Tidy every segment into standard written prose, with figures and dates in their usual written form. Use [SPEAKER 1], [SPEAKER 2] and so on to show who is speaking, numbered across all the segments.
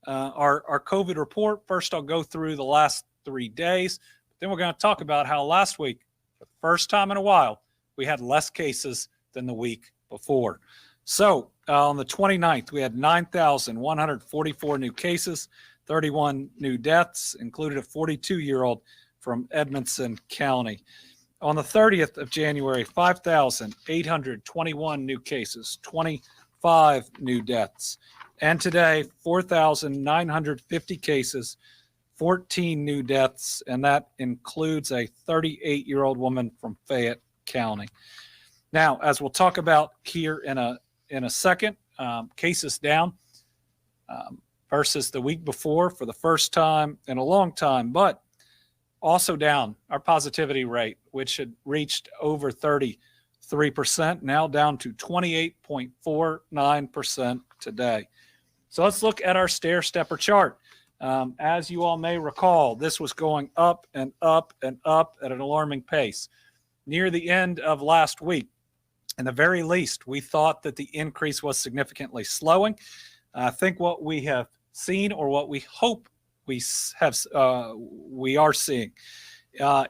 [SPEAKER 1] our COVID report. First, I'll go through the last 3 days. Then we're going to talk about how last week, for the first time in a while, we had less cases than the week before. So on the 29th, we had 9,144 new cases, 31 new deaths, included a 42-year-old from Edmonson County. On the 30th of January, 5,821 new cases, 25 new deaths. And today, 4,950 cases, 14 new deaths, and that includes a 38-year-old woman from Fayette County. Now, as we'll talk about here in a second, cases down versus the week before for the first time in a long time, but also down our positivity rate, which had reached over 33%, now down to 28.49% today. So let's look at our stair-stepper chart. As you all may recall, this was going up and up and up at an alarming pace. Near the end of last week, in the very least, we thought that the increase was significantly slowing. I think what we have seen, or what we hope we are seeing,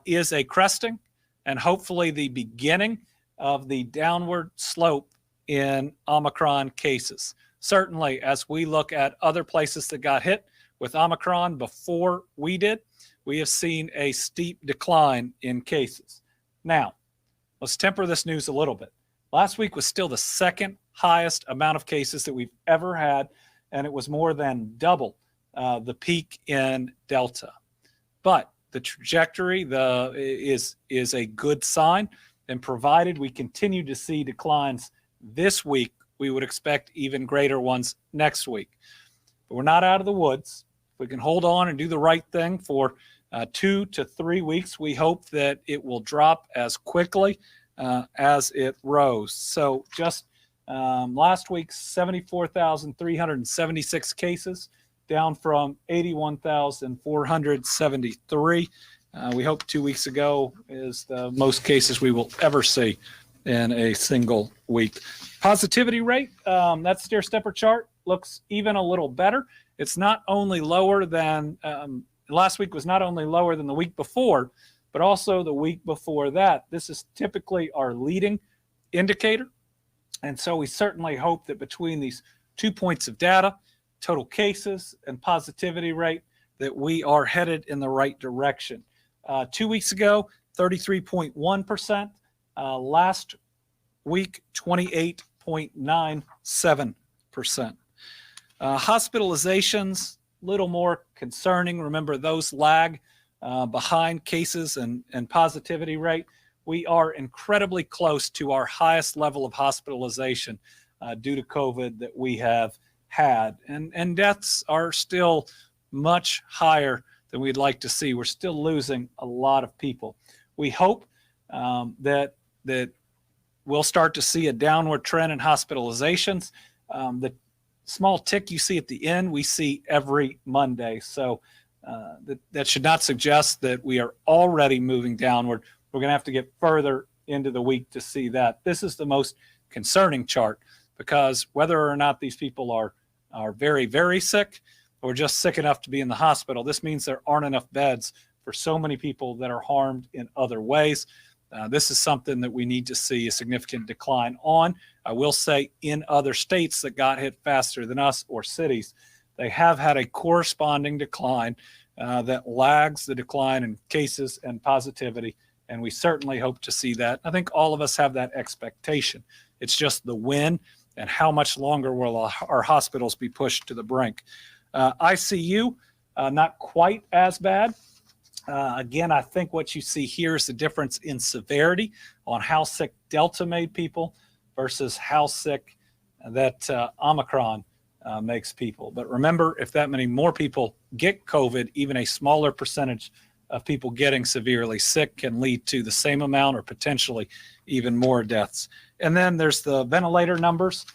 [SPEAKER 1] is a cresting and hopefully the beginning of the downward slope in Omicron cases. Certainly, as we look at other places that got hit with Omicron before we did, we have seen a steep decline in cases. Now, let's temper this news a little bit. Last week was still the second highest amount of cases that we've ever had, and it was more than double the peak in Delta. But the trajectory is a good sign, and provided we continue to see declines this week, we would expect even greater ones next week. But we're not out of the woods. If we can hold on and do the right thing for 2 to 3 weeks, we hope that it will drop as quickly as it rose. So just last week, 74,376 cases, down from 81,473. We hope 2 weeks ago is the most cases we will ever see in a single week. Positivity rate, that stair-stepper chart looks even a little better. It's not only lower than, last week was not only lower than the week before, but also the week before that. This is typically our leading indicator. And so we certainly hope that between these 2 points of data, total cases and positivity rate, that we are headed in the right direction. 2 weeks ago, 33.1%. Last week, 28.97%. Hospitalizations, little more concerning. Remember, those lag behind cases and positivity rate. We are incredibly close to our highest level of hospitalization due to COVID that we have had. And deaths are still much higher than we'd like to see. We're still losing a lot of people. We hope that we'll start to see a downward trend in hospitalizations. The small tick you see at the end, we see every Monday. So that should not suggest that we are already moving downward. We're going to have to get further into the week to see that. This is the most concerning chart, because whether or not these people are very, very sick or just sick enough to be in the hospital, this means there aren't enough beds for so many people that are harmed in other ways. This is something that we need to see a significant decline on. I will say, in other states that got hit faster than us, or cities, they have had a corresponding decline that lags the decline in cases and positivity, and we certainly hope to see that. I think all of us have that expectation. It's just the when and how much longer will our hospitals be pushed to the brink. ICU, not quite as bad. Again, I think what you see here is the difference in severity on how sick Delta made people versus how sick that Omicron makes people. But remember, if that many more people get COVID, even a smaller percentage of people getting severely sick can lead to the same amount or potentially even more deaths. And then there's the ventilator numbers.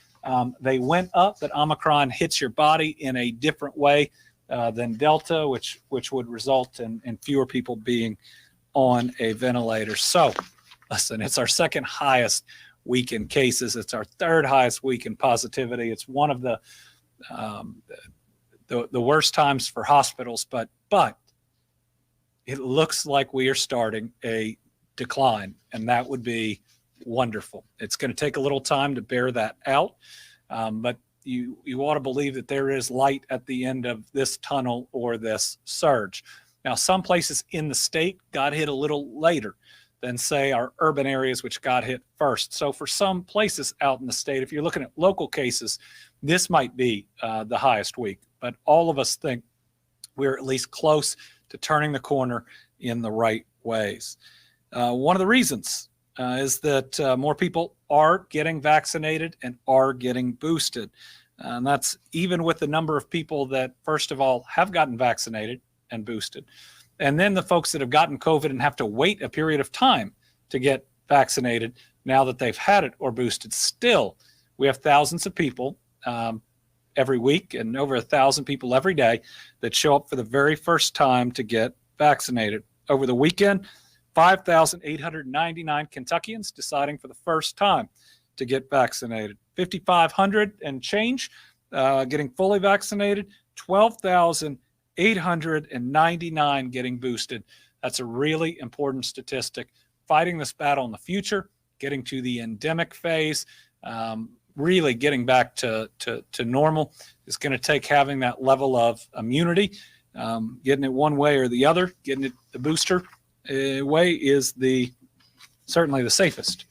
[SPEAKER 1] They went up, but Omicron hits your body in a different way than Delta, which would result in fewer people being on a ventilator. So listen, it's our second highest week in cases. It's our third highest week in positivity. It's one of the the worst times for hospitals, but it looks like we are starting a decline, and that would be wonderful. It's going to take a little time to bear that out, but you ought to believe that there is light at the end of this tunnel or this surge. Now, some places in the state got hit a little later than, say, our urban areas, which got hit first. So for some places out in the state, if you're looking at local cases, this might be the highest week. But all of us think we're at least close to turning the corner in the right ways. One of the reasons is that more people are getting vaccinated and are getting boosted. And that's even with the number of people that, first of all, have gotten vaccinated and boosted. And then the folks that have gotten COVID and have to wait a period of time to get vaccinated now that they've had it or boosted. Still, we have thousands of people every week and over 1,000 people every day that show up for the very first time to get vaccinated. Over the weekend, 5,899 Kentuckians deciding for the first time to get vaccinated. 5,500 and change getting fully vaccinated. 12,899 getting boosted. That's a really important statistic. Fighting this battle in the future, getting to the endemic phase, really getting back to normal is going to take having that level of immunity. Getting it one way or the other, getting it the booster way is certainly the safest.